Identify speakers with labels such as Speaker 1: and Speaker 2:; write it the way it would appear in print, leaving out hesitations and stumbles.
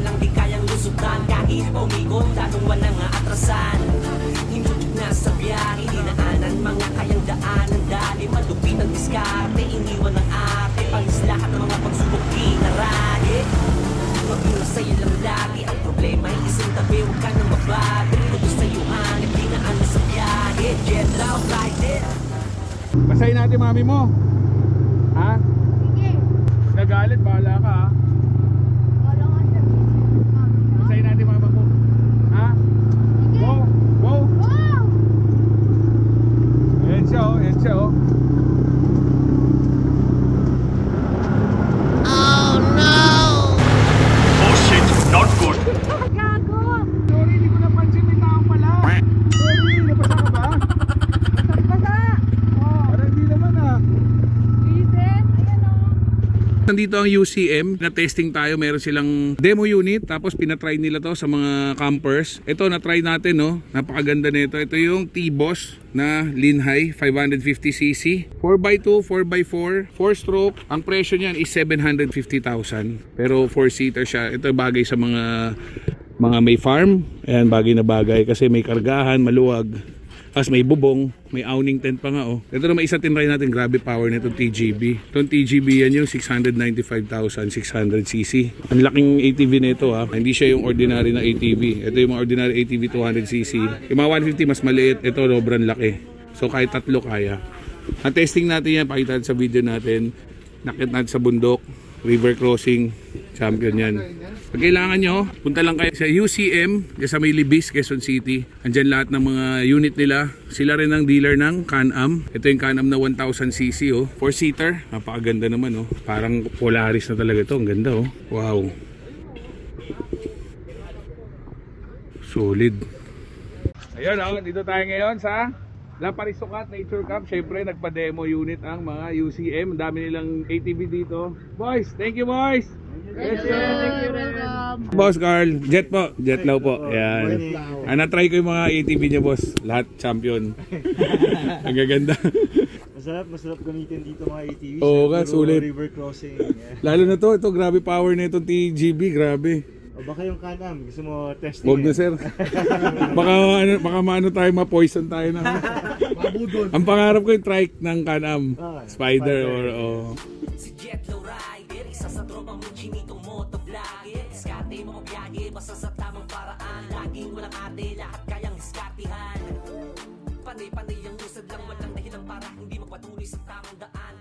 Speaker 1: walang di kayang lusutan. Kahit pa umikot, lalong walang atrasan. Hindot na sa biyahe, dinaanan mga kayang daanan. Dali malupit ang diskarte, iniwan ng ate. Pangis lahat ng mga pagsubok pinarali. Maging masaya lang lagi, ang problema ay isang tabi. Huwag ka nang mababi, kung sa'yo hanip, di na ano sa biyahe. Jet lag, ride it.
Speaker 2: Basahin natin mami mo. Ha?
Speaker 3: Sige.
Speaker 2: Nagalit, bahala ka ha.
Speaker 3: Wala nga siya.
Speaker 2: Basahin natin mama mo. Ha?
Speaker 3: Sige.
Speaker 2: Wow! Wow!
Speaker 3: Wow!
Speaker 2: Ayan siya oh, ayan siya oh.
Speaker 4: Oh shit, not good.
Speaker 3: Gago!
Speaker 2: Sorry, hindi ko napansin may tao pala. Sorry, nabasa ka ba?
Speaker 3: Basa! Oh,
Speaker 2: Parang hindi naman ah.
Speaker 3: Vincent, ayan o.
Speaker 2: Nandito ang UCM, na-testing tayo, meron silang demo unit, tapos pinatry nila to sa mga campers. Ito, na-try natin no, napakaganda nito. Ito yung T-Boss na Linhai 550cc, 4x2, 4x4, 4-stroke. Ang presyo niyan is 750,000. Pero 4-seater siya. Ito bagay sa mga may farm. Ayan, bagay na bagay kasi may kargahan, maluwag. Tapos may bubong, may awning tent pa nga oh. Ito naman isa tinry natin, grabe power nito TGB. Itong TGB yan yung 695,600cc. Ang laking ATV nito ha. Hindi siya yung ordinary na ATV. Ito yung mga ordinary ATV 200cc. Yung mga 150 mas maliit, ito sobrang laki. So kahit tatlo kaya. Ang testing natin yan, pakita natin sa video natin. Nakit natin sa bundok, river crossing, champion yan. Pag kailangan nyo, punta lang kayo sa UCM, sa may Libis, Quezon City. Andyan lahat ng mga unit nila. Sila rin ang dealer ng Can-Am. Ito yung Can-Am na 1000cc oh. 4-seater, napakaganda naman oh. Parang Polaris na talaga ito, ang ganda oh. Wow. Solid. Ayun oh, dito tayo ngayon sa La Parisukat Nature Camp. Syempre nagpa-demo unit ang mga UCM. Ang dami nilang ATV dito. Boys, thank you boys. Yes, sir.
Speaker 3: Thank you, welcome.
Speaker 2: Boss Carl, jet po, jet low po. Yan. Na-try ko yung mga ATV niya boss. Lahat champion. Ang gaganda.
Speaker 5: Masarap gamitin dito mga ATV.
Speaker 2: Oo nga,
Speaker 5: Siguro
Speaker 2: sulit.
Speaker 5: River crossing. Yeah.
Speaker 2: Lalo na to, ito grabe power na itong TGB, grabe.
Speaker 5: O baka yung Can-Am, gusto mo testing?
Speaker 2: Huwag na sir. baka maano tayo, ma-poison tayo na. Ang pangarap ko yung trike ng Can-Am. Spider or
Speaker 1: Si Jet Low Rider, isa sa tropang mong chinitong motovlogger. Diskarte mo biyahe, basta sa tamang paraan. Laging walang ate, lahat kayang diskartihan. Panay-panay ang usad lang, walang dahilan para hindi magpatuloy sa tamang daan.